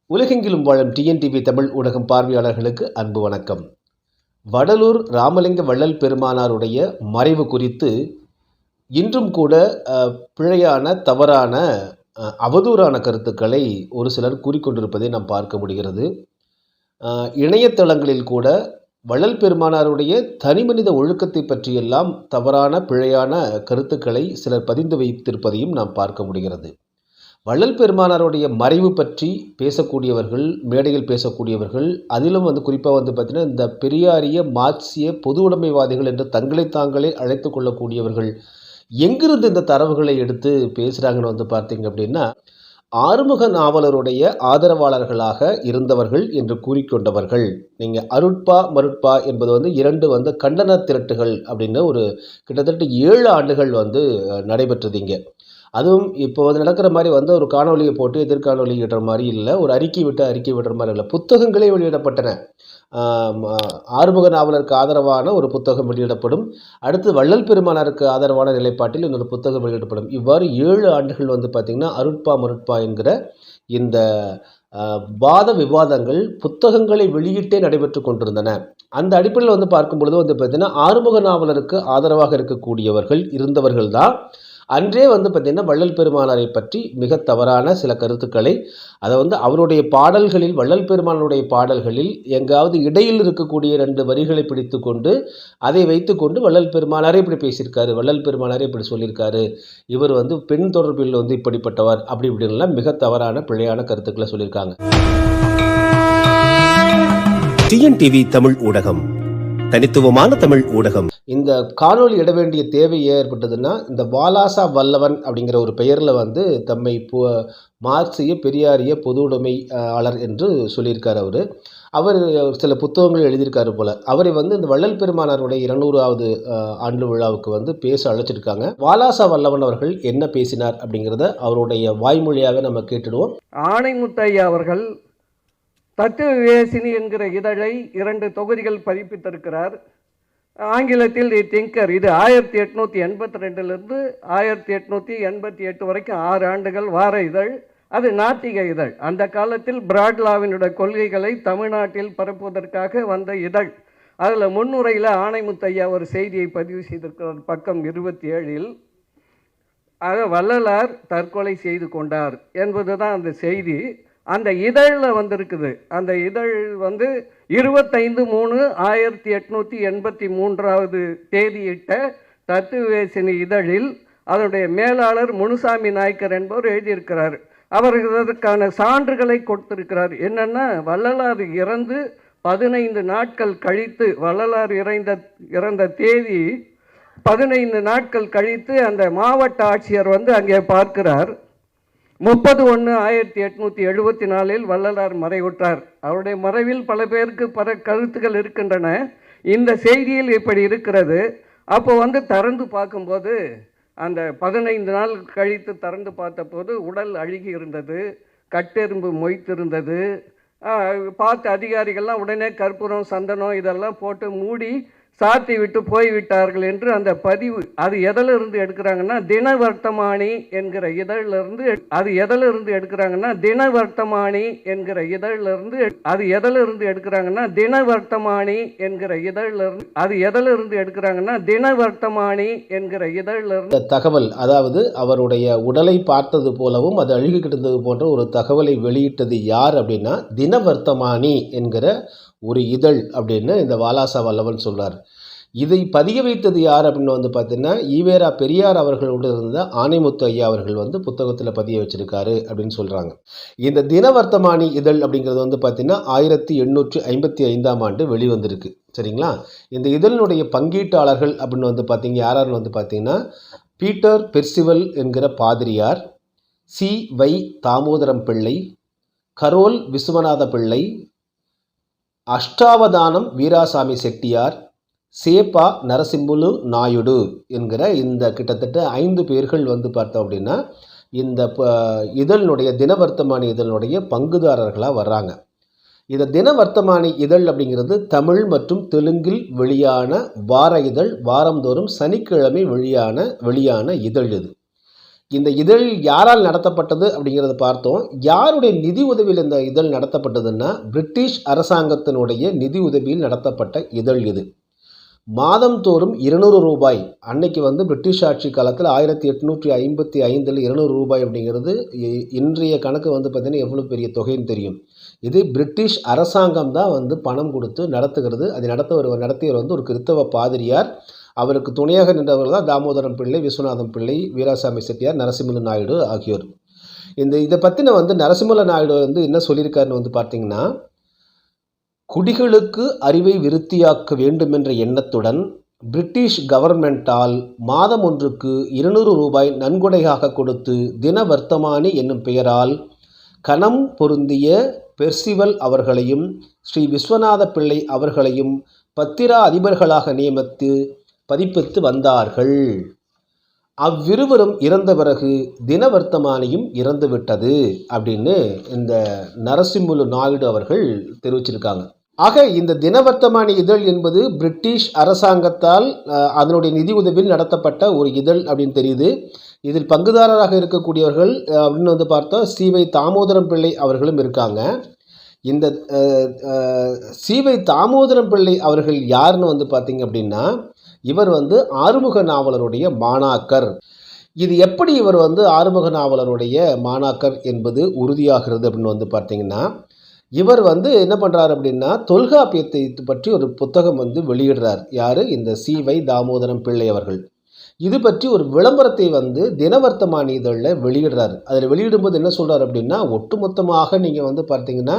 உலகெங்கிலும் வாழும் டிஎன்டிவி தமிழ் ஊடகம் பார்வையாளர்களுக்கு அன்பு வணக்கம். வடலூர் ராமலிங்க வள்ளல் பெருமானாருடைய மறைவு குறித்து இன்றும் கூட பிழையான, தவறான, அவதூறான கருத்துக்களை ஒரு சிலர் கூறிக்கொண்டிருப்பதை நாம் பார்க்க முடிகிறது. இணையதளங்களில் கூட வள்ளல் பெருமானாருடைய தனிமனித ஒழுக்கத்தை பற்றியெல்லாம் தவறான, பிழையான கருத்துக்களை சிலர் பதிந்து வைத்திருப்பதையும் நாம் பார்க்க முடிகிறது. வள்ளல் பெருமானாருடைய மறைவு பற்றி பேசக்கூடியவர்கள், மேடையில் பேசக்கூடியவர்கள், அதிலும் குறிப்பாக பார்த்திங்கன்னா இந்த பெரியாரிய மார்க்சிய பொது உடைமைவாதிகள் என்று தங்களை தாங்களே அழைத்து கொள்ளக்கூடியவர்கள் எங்கிருந்து இந்த தரவுகளை எடுத்து பேசுகிறாங்கன்னு பார்த்திங்க அப்படின்னா, ஆறுமுக நாவலருடைய ஆதரவாளர்களாக இருந்தவர்கள் என்று கூறிக்கொண்டவர்கள். நீங்கள் அருட்பா மருட்பா என்பது இரண்டு கண்டன திரட்டுகள் அப்படின்னு ஒரு கிட்டத்தட்ட 7 ஆண்டுகள் நடைபெற்றதுங்க. அதுவும் இப்போ நடக்கிற மாதிரி ஒரு காணொலியை போட்டு எதிர்காணொலி இடுற மாதிரி இல்லை, ஒரு அறிக்கை விடுற மாதிரி இல்லை. புத்தகங்களே வெளியிடப்பட்டன. ஆறுமுக நாவலருக்கு ஆதரவான ஒரு புத்தகம் வெளியிடப்படும், அடுத்து வள்ளல் பெருமானாருக்கு ஆதரவான நிலைப்பாட்டில் இன்னொரு புத்தகம் வெளியிடப்படும். இவ்வாறு 7 ஆண்டுகள் பார்த்திங்கன்னா அருட்பா மருட்பா என்கிற இந்த வாத விவாதங்கள் புத்தகங்களை வெளியிட்டே நடைபெற்று கொண்டிருந்தன. அந்த அடிப்படையில் பார்க்கும் பொழுது பார்த்திங்கன்னா ஆறுமுக நாவலருக்கு ஆதரவாக இருக்கக்கூடியவர்கள் இருந்தவர்கள் தான் அன்றே பார்த்திங்கன்னா வள்ளல் பெருமானாரை பற்றி மிக தவறான சில கருத்துக்களை அதை அவருடைய பாடல்களில், வள்ளல் பெருமானுடைய பாடல்களில் எங்காவது இடையில் இருக்கக்கூடிய 2 வரிகளை பிடித்து கொண்டு அதை வைத்து கொண்டு வள்ளல் பெருமானாரே இப்படி பேசியிருக்காரு, வள்ளல் பெருமானாரே இப்படி சொல்லியிருக்காரு, இவர் பெண் தொடர்பில் இப்படிப்பட்டவர் அப்படி இப்படின்லாம் மிக தவறான பிழையான கருத்துக்களை சொல்லியிருக்காங்க. டிஎன்டிவி தமிழ் ஊடகம், தனித்துவமான தமிழ் ஊடகம். இந்த காணொலி இட வேண்டிய தேவை ஏற்பட்டதுன்னா, இந்த வாலாசா வல்லவன் அப்படிங்கிற ஒரு பெயரில் தம்மை மார்க்சிய பெரியாரிய பொது உடைமையாளர் என்று சொல்லியிருக்கார். அவர் சில புத்தகங்கள் எழுதியிருக்காரு போல. அவரை இந்த வள்ளல் பெருமானாருடைய 200வது ஆண்டு விழாவுக்கு பேச அழைச்சிருக்காங்க. வாலாசா வல்லவன் அவர்கள் என்ன பேசினார் அப்படிங்கிறத அவருடைய வாய்மொழியாக நம்ம கேட்டுடுவோம். ஆணைமுத்தையா அவர்கள் தத்துவவேசினி என்கிற இதழை 2 தொகுதிகள் பதிப்பித்திருக்கிறார். ஆங்கிலத்தில் தி திங்கர். இது 1882லிருந்து 1888 வரைக்கும் 6 ஆண்டுகள் வார இதழ். அது நாத்திக இதழ். அந்த காலத்தில் பிராட்லாவினுடைய கொள்கைகளை தமிழ்நாட்டில் பரப்புவதற்காக வந்த இதழ். அதில் முன்னுரையில் ஆணைமுத்தையா ஒரு செய்தியை பதிவு செய்திருக்கிறார். பக்கம் 27இல் வள்ளலார் தற்கொலை செய்து கொண்டார் என்பது தான் அந்த செய்தி. அந்த இதழில் வந்திருக்குது. அந்த இதழ் 25/3/1883 தேதியிட்ட தத்துவவேசினி இதழில் அதனுடைய மேலாளர் முனுசாமி நாயக்கர் என்பவர் எழுதியிருக்கிறார். அவர் இதற்கான சான்றுகளை கொடுத்திருக்கிறார். என்னென்னா, வள்ளலார் இறந்து 15 நாட்கள் கழித்து, வள்ளலார் இறந்த தேதி 15 நாட்கள் கழித்து அந்த மாவட்ட ஆட்சியர் அங்கே பார்க்கிறார். 30/1/1874 வள்ளலார் மறைவுற்றார். அவருடைய மறைவில் பல பேருக்கு பல கருத்துக்கள் இருக்கின்றன. இந்த செய்தியில் இப்படி இருக்கிறது. அப்போ திறந்து பார்க்கும்போது, அந்த 15 நாள் கழித்து திறந்து பார்த்தபோது உடல் அழுகி இருந்தது, கட்டெரும்பு மொய்த்திருந்தது. பார்த்து அதிகாரிகள்லாம் உடனே கற்பூரம், சந்தனம் இதெல்லாம் போட்டு மூடி சாத்தி விட்டு போய்விட்டார்கள் என்று அந்த பதிவு. அது எதிலிருந்து எடுக்கிறாங்கன்னா, தினவர்த்தமானி என்கிற இதழிலிருந்து. அது எதிலிருந்து எடுக்கிறாங்கன்னா, தினவர்த்தமானி என்கிற இதழிலிருந்து. அது எதிலிருந்து எடுக்கிறாங்கன்னா, தினவர்த்தமானி என்கிற இதழிலிருந்து. அது எதிலிருந்து எடுக்கிறாங்கன்னா, தினவர்த்தமானி என்கிற இதழிலிருந்து. தகவல், அதாவது அவருடைய உடலை பார்த்தது போலவும் அது அழுகி கிடந்தது போன்ற ஒரு தகவலை வெளியிட்டது யார் அப்படின்னா, தினவர்த்தமானி என்கிற ஒரு இதழ் அப்படின்னு இந்த வாலாசா வல்லவன் சொல்கிறார். இதை பதிய வைத்தது யார் அப்படின்னு பார்த்தீங்கன்னா, ஈவேரா பெரியார் அவர்களோடு இருந்த ஆணைமுத்து ஐயா அவர்கள் புத்தகத்தில் பதிய வச்சிருக்காரு அப்படின்னு சொல்கிறாங்க. இந்த தினவர்த்தமானி இதழ் அப்படிங்கிறது பார்த்தீங்கன்னா 1855ஆம் ஆண்டு வெளிவந்திருக்கு. சரிங்களா? இந்த இதழினுடைய பங்கீட்டாளர்கள் அப்படின்னு பார்த்தீங்க யாராருன்னு பார்த்தீங்கன்னா, பீட்டர் பெர்சிவல் என்கிற பாதிரியார், சி வை தாமோதரம் பிள்ளை, கரோல் விஸ்வநாத பிள்ளை, அஷ்டாவதானம் வீராசாமி செட்டியார், சேப்பா நரசிம்முலு நாயுடு என்கிற இந்த கிட்டத்தட்ட 5 பேர்கள் பார்த்தோம் அப்படின்னா இந்த இதழினுடைய தினவர்த்தமானி இதழினுடைய பங்குதாரர்களாக வர்றாங்க. இந்த தினவர்த்தமானி இதழ் அப்படிங்கிறது தமிழ் மற்றும் தெலுங்கில் வெளியான வார இதழ். வாரந்தோறும் சனிக்கிழமை வெளியான இதழ் இது. இந்த இதழ் யாரால் நடத்தப்பட்டது அப்படிங்கிறத பார்த்தோம். யாருடைய நிதி உதவியில் இந்த இதழ் நடத்தப்பட்டதுன்னா, பிரிட்டிஷ் அரசாங்கத்தினுடைய நிதி உதவியில் நடத்தப்பட்ட இதழ் இது. மாதந்தோறும் ரூ. 200 அன்னைக்கு வந்து பிரிட்டிஷ் ஆட்சி காலத்தில் 1855 ரூ. 200 அப்படிங்கிறது இன்றைய கணக்கு வந்து பார்த்திங்கன்னா எவ்வளோ பெரிய தொகைன்னு தெரியும். இது பிரிட்டிஷ் அரசாங்கம் தான் வந்து பணம் கொடுத்து நடத்துகிறது. அதை நடத்தியவர் வந்து ஒரு கிறித்தவ பாதிரியார். அவருக்கு துணையாக நின்றவர்கள் தான் தாமோதரம் பிள்ளை, விஸ்வநாதம் பிள்ளை, வீராசாமி செட்டியார், நரசிம்மல நாயுடு ஆகியோர். இதை பற்றின வந்து நரசிம்மல நாயுடு வந்து என்ன சொல்லியிருக்காருன்னு வந்து பார்த்திங்கன்னா, குடிகளுக்கு அறிவை விருத்தியாக்க வேண்டுமென்ற எண்ணத்துடன் பிரிட்டிஷ் கவர்மெண்டால் மாதம் ஒன்றுக்கு ரூ. 200 நன்கொடையாக கொடுத்து தின வர்த்தமானி என்னும் பெயரால் கணம் பொருந்திய பெர்சிவல் அவர்களையும் ஸ்ரீ விஸ்வநாத பிள்ளை அவர்களையும் பத்திரா அதிபர்களாக நியமித்து பதிப்பித்து வந்தார்கள். அவ்விருவரும் இறந்த பிறகு தினவர்த்தமானியும் இறந்துவிட்டது அப்படின்னு இந்த நரசிம்முலு நாயுடு அவர்கள் தெரிவிச்சிருக்காங்க. ஆக இந்த தினவர்த்தமானி இதழ் என்பது பிரிட்டிஷ் அரசாங்கத்தால் அதனுடைய நிதி உதவியில் நடத்தப்பட்ட ஒரு இதழ் அப்படின்னு தெரியுது. இதில் பங்குதாரராக இருக்கக்கூடியவர்கள் அப்படின்னு வந்து பார்த்தோம் சி.வை. தாமோதரம் பிள்ளை அவர்களும் இருக்காங்க. இந்த சி.வை. தாமோதரம் பிள்ளை அவர்கள் யாருன்னு வந்து பார்த்தீங்க அப்படின்னா, இவர் வந்து ஆறுமுக நாவலருடைய மாணாக்கர். இது எப்படி இவர் வந்து ஆறுமுக நாவலருடைய மாணாக்கர் என்பது உறுதியாகிறது அப்படின்னு வந்து பார்த்தீங்கன்னா, இவர் வந்து என்ன பண்ணுறார் அப்படின்னா, தொல்காப்பியத்தை பற்றி ஒரு புத்தகம் வந்து வெளியிடுறார். யார்? இந்த சி.வை. தாமோதரம் பிள்ளை அவர்கள். இது பற்றி ஒரு விளம்பரத்தை வந்து தினவர்த்தமானி இதழில் வெளியிடுறார். அதில் வெளியிடும்போது என்ன சொல்கிறார் அப்படின்னா, ஒட்டுமொத்தமாக நீங்கள் வந்து பார்த்தீங்கன்னா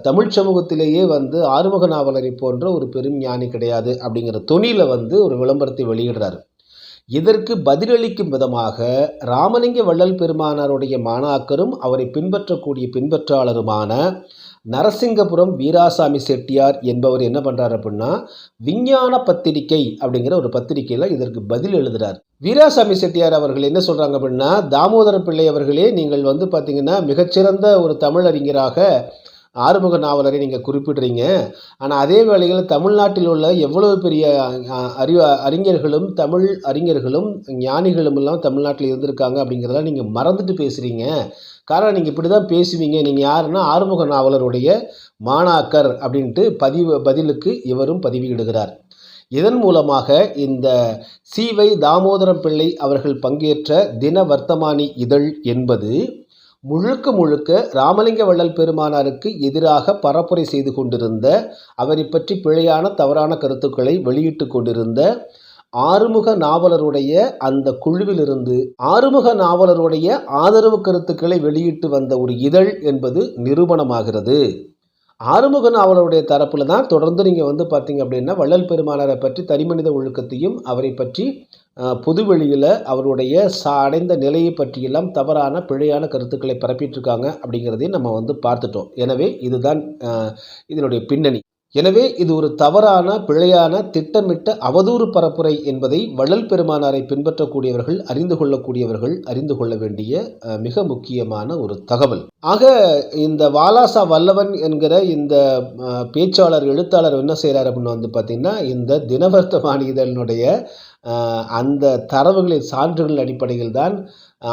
தமிழ் சமூகத்திலேயே வந்து ஆறுமுக நாவலரை போன்ற ஒரு பெரும் ஞானி கிடையாது அப்படிங்கிற தொனியில் வந்து ஒரு விளம்பரத்தை வெளியிடுறார். இதற்கு பதிலளிக்கும் விதமாக ராமலிங்க வள்ளல் பெருமானாருடைய மாணாக்கரும் அவரை பின்பற்றக்கூடிய பின்பற்றாளருமான நரசிங்கபுரம் வீராசாமி செட்டியார் என்பவர் என்ன பண்ணுறார் அப்படின்னா, விஞ்ஞான பத்திரிகை அப்படிங்கிற ஒரு பத்திரிகையில் இதற்கு பதில் எழுதுகிறார். வீராசாமி செட்டியார் அவர்கள் என்ன சொல்கிறாங்க அப்படின்னா, தாமோதர பிள்ளை அவர்களே, நீங்கள் வந்து பார்த்திங்கன்னா மிகச்சிறந்த ஒரு தமிழறிஞராக ஆறுமுக நாவலரை நீங்கள் குறிப்பிடுறீங்க. ஆனால் அதே வேளையில் தமிழ்நாட்டில் உள்ள எவ்வளவு பெரிய அறிஞர்களும் தமிழ் அறிஞர்களும் ஞானிகளும் எல்லாம் தமிழ்நாட்டில் இருந்திருக்காங்க அப்படிங்கிறதெல்லாம் நீங்கள் மறந்துட்டு பேசுகிறீங்க. காரணம், நீங்கள் இப்படி தான் பேசுவீங்க. நீங்கள் யாருன்னா ஆறுமுக நாவலருடைய மாணாக்கர் அப்படின்ட்டு பதிலுக்கு இவரும் பதிவிடுகிறார். இதன் மூலமாக இந்த சி.வை. தாமோதரம் பிள்ளை அவர்கள் பங்கேற்ற தின வர்த்தமானி இதழ் என்பது முழுக்க ராமலிங்க வள்ளல் பெருமானாருக்கு எதிராக பரப்புரை செய்து கொண்டிருந்த, அவரை பற்றி பிழையான தவறான கருத்துக்களை வெளியிட்டு கொண்டிருந்த ஆறுமுக நாவலருடைய அந்த குழுவிலிருந்து ஆறுமுக நாவலருடைய ஆதரவு கருத்துக்களை வெளியிட்டு வந்த ஒரு இதழ் என்பது நிரூபணமாகிறது. ஆறுமுக நாவலருடைய தரப்பில் தான் தொடர்ந்து நீங்கள் வந்து பார்த்தீங்க அப்படின்னா வள்ளல் பெருமானாரை பற்றி தனிமனித ஒழுக்கத்தையும் அவரை பற்றி பொதுவெளியில் அவருடைய அடைந்த நிலையை பற்றியெல்லாம் தவறான பிழையான கருத்துக்களை பரப்பிட்டுருக்காங்க அப்படிங்கிறதையும் நம்ம வந்து பார்த்துட்டோம். எனவே இதுதான் இதனுடைய பின்னணி. எனவே இது ஒரு தவறான பிழையான திட்டமிட்ட அவதூறு பரப்புரை என்பதை வள்ளல் பெருமானாரை பின்பற்றக்கூடியவர்கள் அறிந்து கொள்ள வேண்டிய மிக முக்கியமான ஒரு தகவல். ஆக இந்த வாலாசா வல்லவன் என்கிற இந்த பேச்சாளர் எழுத்தாளர் என்ன செய்கிறார் அப்படின்னு வந்து பார்த்திங்கன்னா, இந்த தினவர்த்தமானி இதழினுடைய அந்த தரவுகளின் சான்றுகள் அடிப்படையில் தான்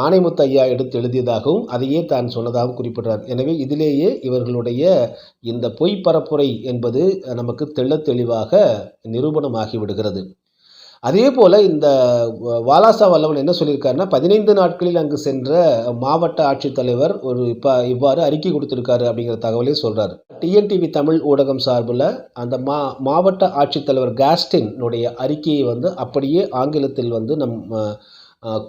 ஆணைமுத்து ஐயா எடுத்து எழுதியதாகவும் அதையே தான் சொன்னதாகவும் குறிப்பிடுறார். எனவே இதிலேயே இவர்களுடைய இந்த பொய் பரப்புரை என்பது நமக்கு தெளிவாக நிரூபணமாகி விடுகிறது. அதே போல் இந்த வாலாசா வல்லவன் என்ன சொல்லியிருக்காருன்னா, 15 நாட்களில் அங்கு சென்ற மாவட்ட ஆட்சித்தலைவர் இவ்வாறு அறிக்கை கொடுத்திருக்காரு அப்படிங்கிற தகவலையும் சொல்கிறார். டிஎன்டிவி தமிழ் ஊடகம் சார்பில் அந்த மாவட்ட ஆட்சித்தலைவர் காஸ்டினுடைய அறிக்கையை வந்து அப்படியே ஆங்கிலத்தில் வந்து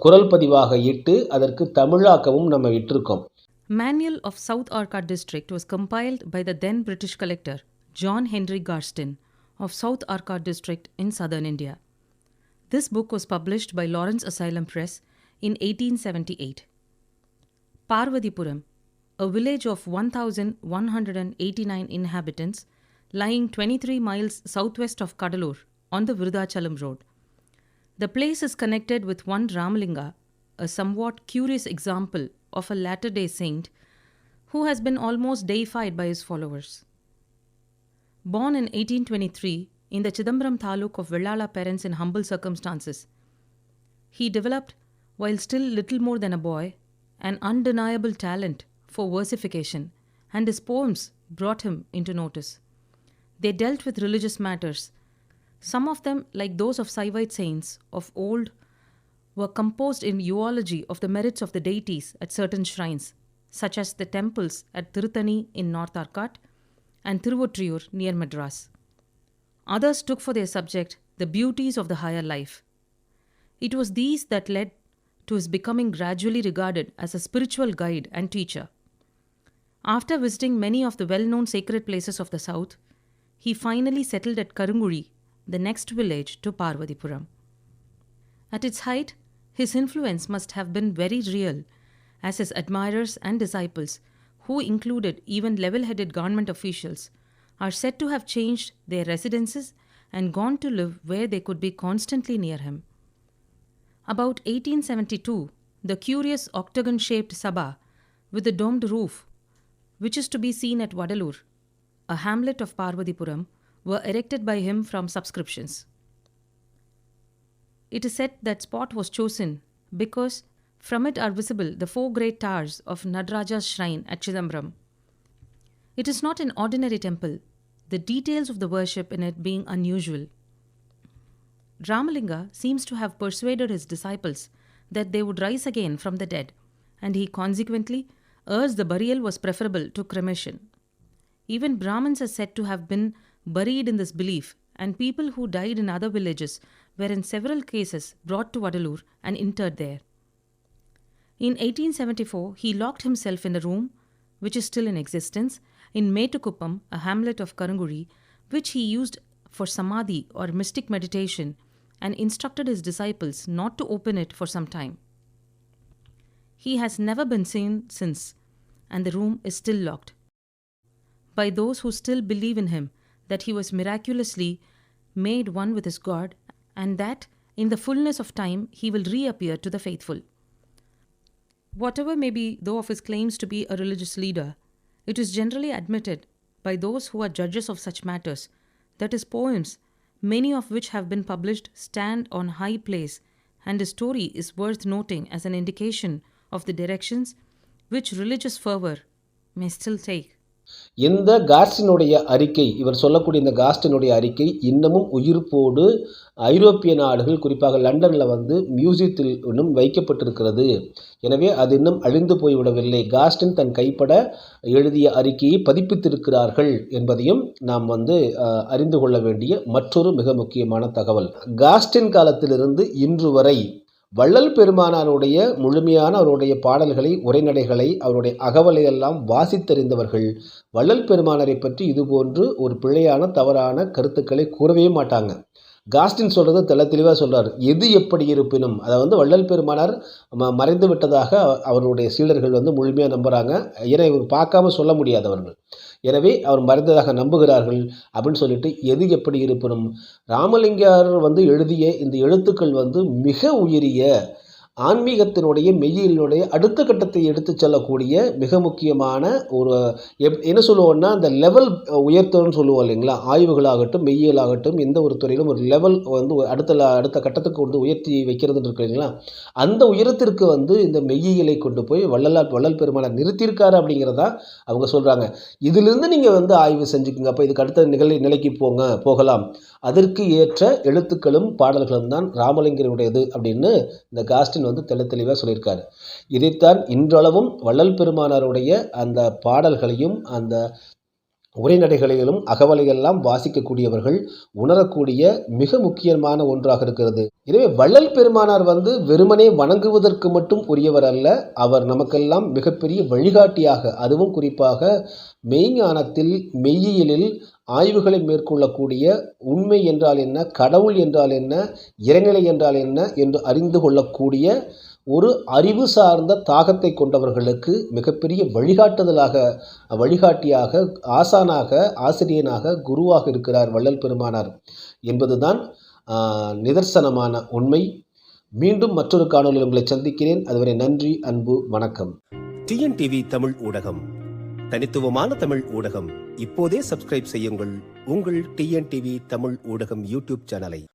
குரல் பதிவாக இட்டு அதற்கு தமிழாக்கவும் நம்ம இட்டிருக்கோம். Manual of South Arcot District was compiled by the then British collector John Henry Garstin of South Arcot District in southern India. This book was published by Lawrence Asylum Press in 1878. Parvatipuram, a village of 1,189 inhabitants lying 23 miles southwest of Kadalur on the Virudachalam road. The place is connected with one Ramalinga, a somewhat curious example of a latter-day saint who has been almost deified by his followers. Born in 1823 in the Chidambaram Taluk of Vellala parents in humble circumstances, he developed while still little more than a boy, an undeniable talent for versification, and his poems brought him into notice. They dealt with religious matters. Some of them, like those of Saivite saints of old, were composed in eulogy of the merits of the deities at certain shrines, such as the temples at Tirutani in North Arcot and Tiruvotriyur near Madras. Others took for their subject the beauties of the higher life. It was these that led to his becoming gradually regarded as a spiritual guide and teacher. After visiting many of the well-known sacred places of the south, he finally settled at Karunguri, the next village to Parvatipuram. At its height, his influence must have been very real, as his admirers and disciples, who included even level-headed government officials, are said to have changed their residences and gone to live where they could be constantly near him. About 1872, the curious octagon-shaped Sabha with a domed roof, which is to be seen at Vadalur, a hamlet of Parvatipuram, were erected by him from subscriptions. It is said that spot was chosen because from it are visible the 4 great towers of Nadaraja's shrine at Chidambaram. It is not an ordinary temple, the details of the worship in it being unusual. Ramalinga seems to have persuaded his disciples that they would rise again from the dead, and he consequently urged the burial was preferable to cremation. Even Brahmins are said to have been buried in this belief, and people who died in other villages were in several cases brought to Vadalur and interred there. In 1874, he locked himself in a room, which is still in existence, in Metukuppam, a hamlet of Karunguri, which he used for samadhi or mystic meditation, and instructed his disciples not to open it for some time. He has never been seen since, and the room is still locked. By those who still believe in him, that he was miraculously made one with his God, and that in the fullness of time he will reappear to the faithful. Whatever may be though of his claims to be a religious leader, it is generally admitted by those who are judges of such matters that his poems, many of which have been published, stand on high place, and his story is worth noting as an indication of the directions which religious fervor may still take. இந்த காஸ்டினுடைய அறிக்கை, இவர் சொல்லக்கூடிய இந்த காஸ்டினுடைய அறிக்கை இன்னமும் உயிர்ப்போடு ஐரோப்பிய நாடுகள், குறிப்பாக லண்டனில் மியூசியத்தில் இன்னும் வைக்கப்பட்டிருக்கிறது. எனவே அது இன்னும் அழிந்து போய்விடவில்லை. காஸ்டின் தன் கைப்பட எழுதிய அறிக்கையை பதிப்பித்திருக்கிறார்கள் என்பதையும் நாம் அறிந்து கொள்ள வேண்டிய மற்றொரு மிக முக்கியமான தகவல். காஸ்டின் காலத்திலிருந்து இன்று வரை வள்ளல் பெருமானாருடைய முழுமையான அவருடைய பாடல்களை, உரைநடைகளை, அவருடைய அகவலையெல்லாம் வாசித்தறிந்தவர்கள் வள்ளல் பெருமானாரை பற்றி இதுபோன்று ஒரு பிழையான தவறான கருத்துக்களை கூறவே மாட்டாங்க. காஸ்டின் சொல்கிறது தெளிவாக சொல்கிறார். எது எப்படி இருப்பினும், அதை வள்ளல் பெருமானார் மறைந்து விட்டதாக அவருடைய சீடர்கள் முழுமையாக நம்புகிறாங்க. ஏன்னா இவர் பார்க்காம சொல்ல முடியாதவர்கள், எனவே அவர் மறைந்ததாக நம்புகிறார்கள் அப்படின்னு சொல்லிட்டு, எது எப்படி இருப்பினும் ராமலிங்கார் எழுதிய இந்த எழுத்துக்கள் மிக உயரிய ஆன்மீகத்தினுடைய மெய்யியலினுடைய அடுத்த கட்டத்தை எடுத்து செல்லக்கூடிய மிக முக்கியமான ஒரு என்ன சொல்லுவோம்னா, அந்த லெவல் உயர்த்தணும்னு சொல்லுவோம் இல்லைங்களா. ஆய்வுகளாகட்டும், மெய்யியலாகட்டும், எந்த ஒரு துறையிலும் ஒரு லெவல் அடுத்த கட்டத்துக்கு உயர்த்தி வைக்கிறதுன்னு இருக்கு இல்லைங்களா. அந்த உயரத்திற்கு இந்த மெய்யியலை கொண்டு போய் வள்ளல் பெருமானார் நிறுத்தியிருக்காரு அப்படிங்கிறதா அவங்க சொல்கிறாங்க. இதிலிருந்து நீங்கள் ஆய்வு செஞ்சுக்குங்க, அப்போ இதுக்கு அடுத்த நிலைக்கு போகலாம். அதற்கு ஏற்ற எழுத்துக்களும் பாடல்களும் தான் ராமலிங்கருடையது அப்படின்னு இந்த காஸ்டின் தெளிவாக சொல்லியிருக்காரு. இதைத்தான் இன்றளவும் வள்ளல் பெருமானாருடைய அந்த பாடல்களையும் அந்த உரைநடைகளையும் அகவலையெல்லாம் வாசிக்கக்கூடியவர்கள் உணரக்கூடிய மிக முக்கியமான ஒன்றாக இருக்கிறது. எனவே வள்ளல் பெருமானார் வெறுமனே வணங்குவதற்கு மட்டும் உரியவர் அல்ல, அவர் நமக்கெல்லாம் மிகப்பெரிய வழிகாட்டியாக, அதுவும் குறிப்பாக மெய்ஞானத்தில், மெய்யியலில் ஆய்வுகளை மேற்கொள்ளக்கூடிய, உண்மை என்றால் என்ன, கடவுள் என்றால் என்ன, இறைநிலை என்றால் என்ன என்று அறிந்து கொள்ளக்கூடிய ஒரு அறிவு சார்ந்த தாகத்தை கொண்டவர்களுக்கு மிகப்பெரிய வழிகாட்டியாக, ஆசானாக, ஆசிரியனாக, குருவாக இருக்கிறார் வள்ளல் பெருமானார் என்பதுதான் நிதர்சனமான உண்மை. மீண்டும் மற்றொரு காணொலியில் உங்களை சந்திக்கிறேன். அதுவரை நன்றி, அன்பு, வணக்கம். டிஎன்டிவி தமிழ் ஊடகம், தனித்துவமான தமிழ் ஊடகம். இப்போதே சப்ஸ்கிரைப் செய்யுங்கள் உங்கள் டிஎன்டிவி தமிழ் ஊடகம் யூடியூப் சேனலை.